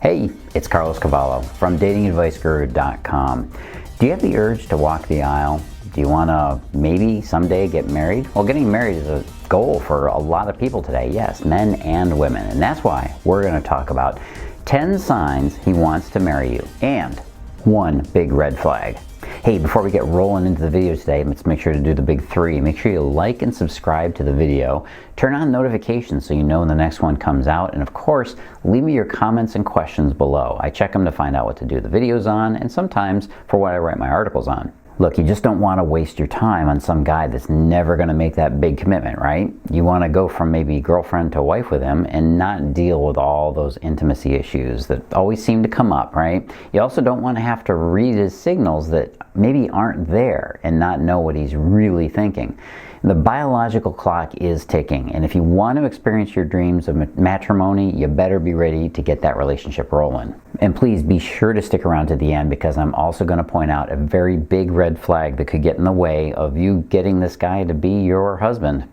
Hey, it's Cavallo from datingadviceguru.com. Do you have the urge to walk the aisle? Do you want to maybe someday get married? Well, getting married is a goal for a lot of people today, yes, men and women. And that's why we're going to talk about 10 signs he wants to marry you and one big red flag. Hey, before we get rolling into the video today, let's make sure to do the big three. Make sure you like and subscribe to the video. Turn on notifications so you know when the next one comes out. And of course, leave me your comments and questions below. I check them to find out what to do the videos on and sometimes for what I write my articles on. Look, you just don't want to waste your time on some guy that's never going to make that big commitment, right? You want to go from maybe girlfriend to wife with him and not deal with all those intimacy issues that always seem to come up, right? You also don't want to have to read his signals that maybe aren't there and not know what he's really thinking. The biological clock is ticking, and if you want to experience your dreams of matrimony, you better be ready to get that relationship rolling. And please be sure to stick around to the end, because I'm also going to point out a very big red flag that could get in the way of you getting this guy to be your husband.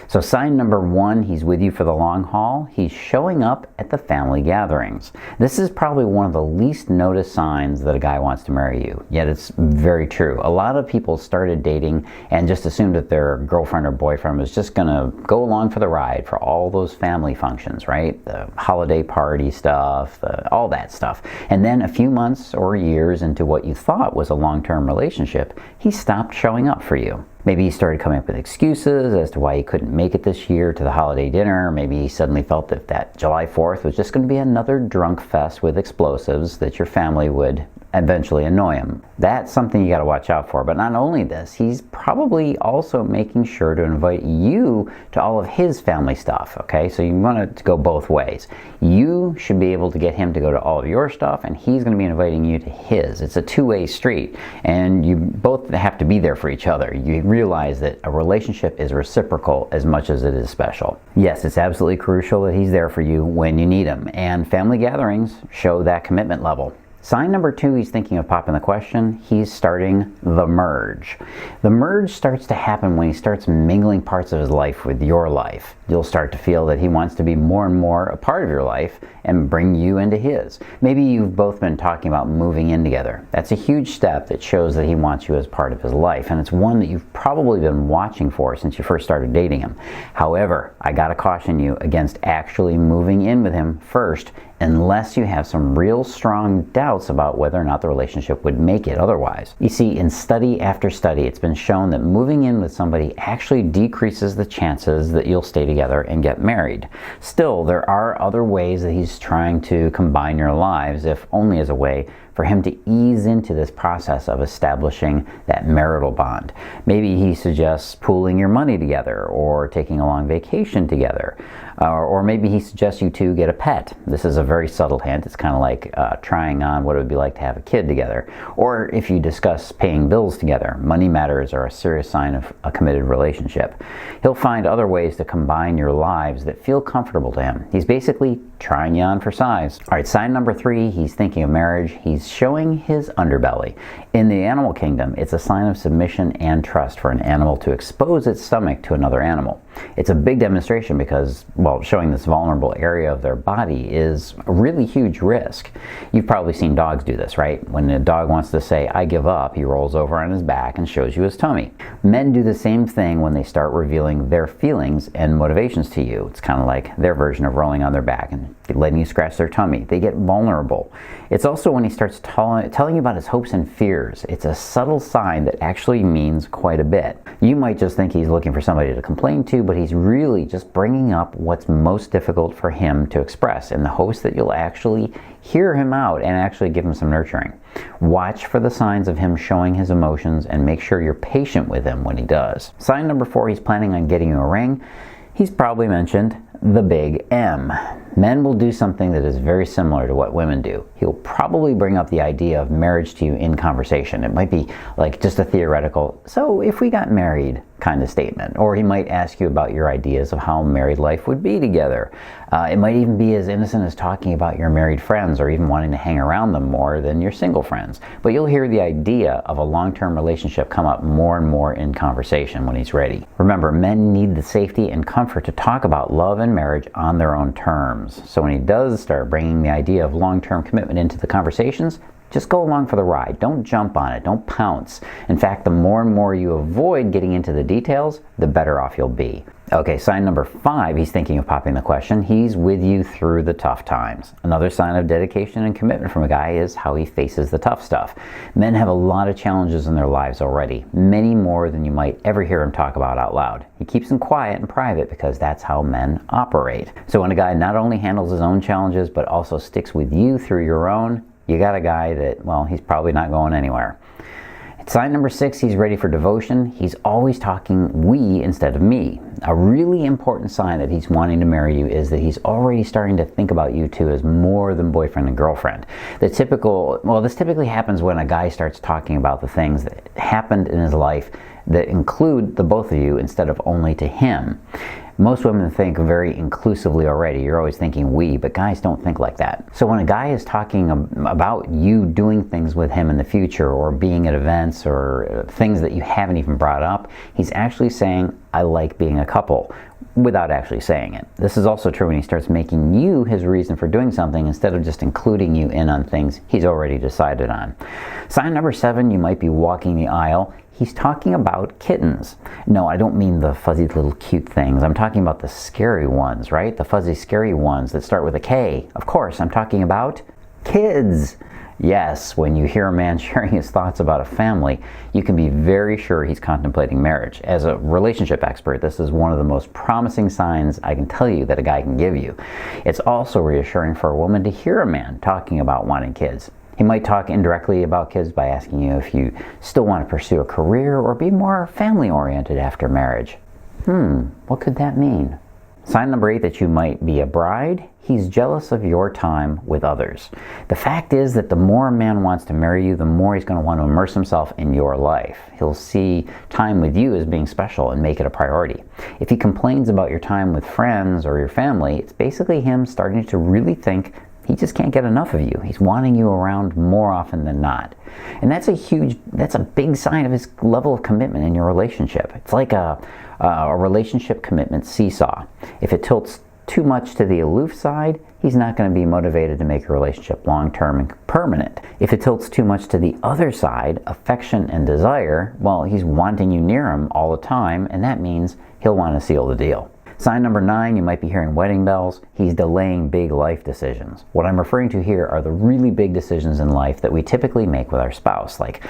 So sign number one, he's with you for the long haul. He's showing up at the family gatherings. This is probably one of the least noticed signs that a guy wants to marry you, yet it's very true. A lot of people started dating and just assumed that their girlfriend or boyfriend was just gonna go along for the ride for all those family functions, right? The holiday party stuff, all that stuff. And then a few months or years into what you thought was a long-term relationship, he stopped showing up for you. Maybe he started coming up with excuses as to why he couldn't make it this year to the holiday dinner. Maybe he suddenly felt that July 4th was just going to be another drunk fest with explosives that your family would eventually annoy him. That's something you got to watch out for. But not only this, he's probably also making sure to invite you to all of his family stuff, okay? So you want it to go both ways. You should be able to get him to go to all of your stuff, and he's going to be inviting you to his. It's a two-way street, and you both have to be there for each other. You realize that a relationship is reciprocal as much as it is special. Yes, it's absolutely crucial that he's there for you when you need him, and family gatherings show that commitment level. Sign number two, he's thinking of popping the question. He's starting the merge. The merge starts to happen when he starts mingling parts of his life with your life. You'll start to feel that he wants to be more and more a part of your life and bring you into his. Maybe you've both been talking about moving in together. That's a huge step that shows that he wants you as part of his life, and it's one that you've probably been watching for since you first started dating him. However, I gotta caution you against actually moving in with him first unless you have some real strong doubts about whether or not the relationship would make it otherwise. You see, in study after study, it's been shown that moving in with somebody actually decreases the chances that you'll stay together and get married. Still, there are other ways that he's trying to combine your lives, if only as a way for him to ease into this process of establishing that marital bond. Maybe he suggests pooling your money together or taking a long vacation together. Or maybe he suggests you two get a pet. This is a very subtle hint. It's kind of like trying on what it would be like to have a kid together. Or if you discuss paying bills together. Money matters are a serious sign of a committed relationship. He'll find other ways to combine your lives that feel comfortable to him. He's basically trying you on for size. All right, sign number three, he's thinking of marriage. He's showing his underbelly. In the animal kingdom, it's a sign of submission and trust for an animal to expose its stomach to another animal. It's a big demonstration because, well, showing this vulnerable area of their body is a really huge risk. You've probably seen dogs do this, right? When a dog wants to say, "I give up," he rolls over on his back and shows you his tummy. Men do the same thing when they start revealing their feelings and motivations to you. It's kind of like their version of rolling on their back and letting you scratch their tummy. They get vulnerable. It's also when he starts telling you about his hopes and fears. It's a subtle sign that actually means quite a bit. You might just think he's looking for somebody to complain to, but he's really just bringing up what's most difficult for him to express in the hopes that you'll actually hear him out and actually give him some nurturing. Watch for the signs of him showing his emotions and make sure you're patient with him when he does. Sign number four, he's planning on getting you a ring. He's probably mentioned the big M. Men will do something that is very similar to what women do. He'll probably bring up the idea of marriage to you in conversation. It might be like just a theoretical, "So if we got married," kind of statement. Or he might ask you about your ideas of how married life would be together. It might even be as innocent as talking about your married friends or even wanting to hang around them more than your single friends. But you'll hear the idea of a long-term relationship come up more and more in conversation when he's ready. Remember, men need the safety and comfort to talk about love and marriage on their own terms. comes. So when he does start bringing the idea of long-term commitment into the conversations, just go along for the ride. Don't jump on it. Don't pounce. In fact, the more and more you avoid getting into the details, the better off you'll be. Okay, sign number 5, he's thinking of popping the question. He's with you through the tough times. Another sign of dedication and commitment from a guy is how he faces the tough stuff. Men have a lot of challenges in their lives already, many more than you might ever hear him talk about out loud. He keeps them quiet and private because that's how men operate. So when a guy not only handles his own challenges, but also sticks with you through your own, you got a guy that, well, he's probably not going anywhere. Sign number 6, he's ready for devotion. He's always talking we instead of me. A really important sign that he's wanting to marry you is that he's already starting to think about you two as more than boyfriend and girlfriend. This typically happens when a guy starts talking about the things that happened in his life that include the both of you instead of only to him. Most women think very inclusively already. You're always thinking we, but guys don't think like that. So when a guy is talking about you doing things with him in the future, or being at events, or things that you haven't even brought up, he's actually saying, I like being a couple, without actually saying it. This is also true when he starts making you his reason for doing something instead of just including you in on things he's already decided on. Sign number 7, you might be walking the aisle. He's talking about kittens. No, I don't mean the fuzzy little cute things. I'm talking about the scary ones, right? The fuzzy scary ones that start with a K. Of course, I'm talking about kids. Yes, when you hear a man sharing his thoughts about a family, you can be very sure he's contemplating marriage. As a relationship expert, this is one of the most promising signs I can tell you that a guy can give you. It's also reassuring for a woman to hear a man talking about wanting kids. He might talk indirectly about kids by asking you if you still want to pursue a career or be more family-oriented after marriage. What could that mean? Sign number 8 that you might be a bride. He's jealous of your time with others. The fact is that the more a man wants to marry you, the more he's going to want to immerse himself in your life. He'll see time with you as being special and make it a priority. If he complains about your time with friends or your family, it's basically him starting to really think he just can't get enough of you. He's wanting you around more often than not. And that's a big sign of his level of commitment in your relationship. It's like a relationship commitment seesaw. If it tilts too much to the aloof side, he's not going to be motivated to make a relationship long-term and permanent. If it tilts too much to the other side, affection and desire, well, he's wanting you near him all the time, and that means he'll want to seal the deal. Sign number 9, you might be hearing wedding bells. He's delaying big life decisions. What I'm referring to here are the really big decisions in life that we typically make with our spouse, like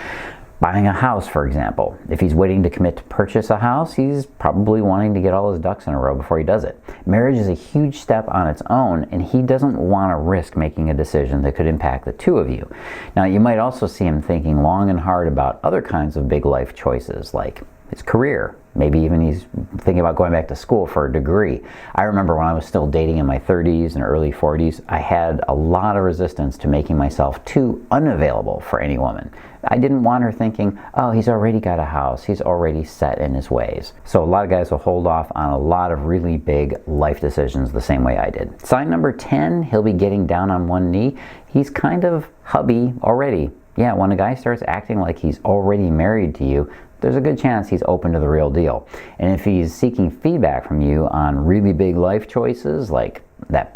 buying a house, for example. If he's waiting to commit to purchase a house, he's probably wanting to get all his ducks in a row before he does it. Marriage is a huge step on its own, and he doesn't want to risk making a decision that could impact the two of you. Now, you might also see him thinking long and hard about other kinds of big life choices, like his career. Maybe even he's thinking about going back to school for a degree. I remember when I was still dating in my 30s and early 40s, I had a lot of resistance to making myself too unavailable for any woman. I didn't want her thinking, oh, he's already got a house, he's already set in his ways. So a lot of guys will hold off on a lot of really big life decisions the same way I did. Sign number 10, he'll be getting down on one knee. He's kind of hubby already. Yeah, when a guy starts acting like he's already married to you, there's a good chance he's open to the real deal. And if he's seeking feedback from you on really big life choices, like that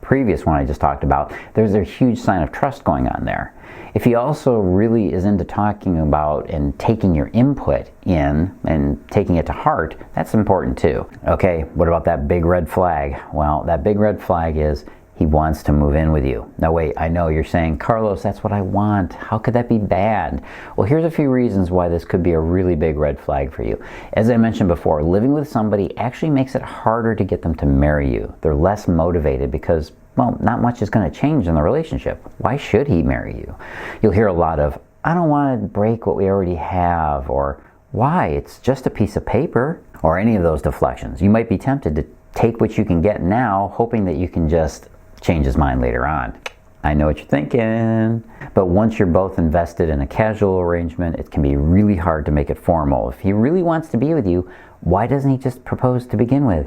previous one I just talked about, there's a huge sign of trust going on there. If he also really is into talking about and taking your input in and taking it to heart, that's important too. Okay, what about that big red flag? Well, that big red flag is he wants to move in with you. Now wait, I know you're saying, Carlos, that's what I want. How could that be bad? Well, here's a few reasons why this could be a really big red flag for you. As I mentioned before, living with somebody actually makes it harder to get them to marry you. They're less motivated because, well, not much is going to change in the relationship. Why should he marry you? You'll hear a lot of, I don't want to break what we already have, or why, it's just a piece of paper, or any of those deflections. You might be tempted to take what you can get now, hoping that you can just change his mind later on. I know what you're thinking. But once you're both invested in a casual arrangement, it can be really hard to make it formal. If he really wants to be with you, why doesn't he just propose to begin with?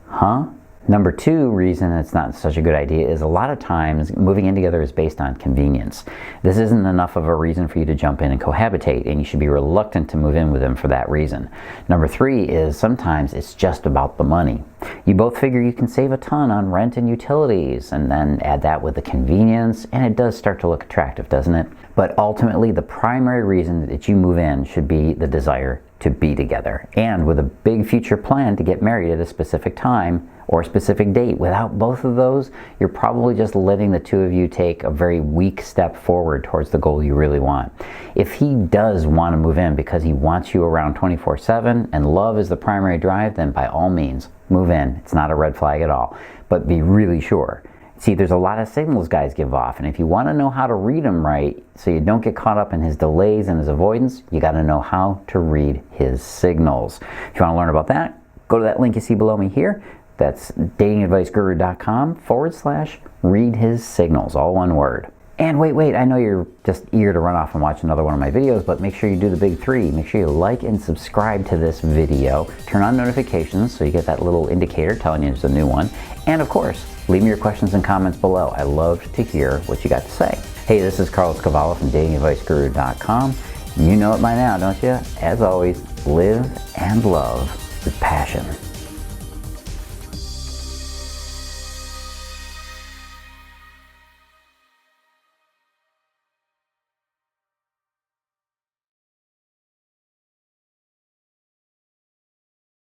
Huh? Number 2 reason it's not such a good idea is a lot of times moving in together is based on convenience. This isn't enough of a reason for you to jump in and cohabitate, and you should be reluctant to move in with him for that reason. Number 3 is sometimes it's just about the money. You both figure you can save a ton on rent and utilities, and then add that with the convenience, and it does start to look attractive, doesn't it? But ultimately, the primary reason that you move in should be the desire to be together, and with a big future plan to get married at a specific time or a specific date. Without both of those, you're probably just letting the two of you take a very weak step forward towards the goal you really want. If he does want to move in because he wants you around 24/7 and love is the primary drive, then by all means, move in. It's not a red flag at all, but be really sure. See, there's a lot of signals guys give off, and if you want to know how to read them right so you don't get caught up in his delays and his avoidance, you got to know how to read his signals. If you want to learn about that, go to that link you see below me here. That's datingadviceguru.com/read his signals, all one word. And wait, I know you're just eager to run off and watch another one of my videos, but make sure you do the big three. Make sure you like and subscribe to this video. Turn on notifications so you get that little indicator telling you there's a new one. And of course, leave me your questions and comments below. I love to hear what you got to say. Hey, this is Cavallo from datingadviceguru.com. You know it by now, don't you? As always, live and love with passion.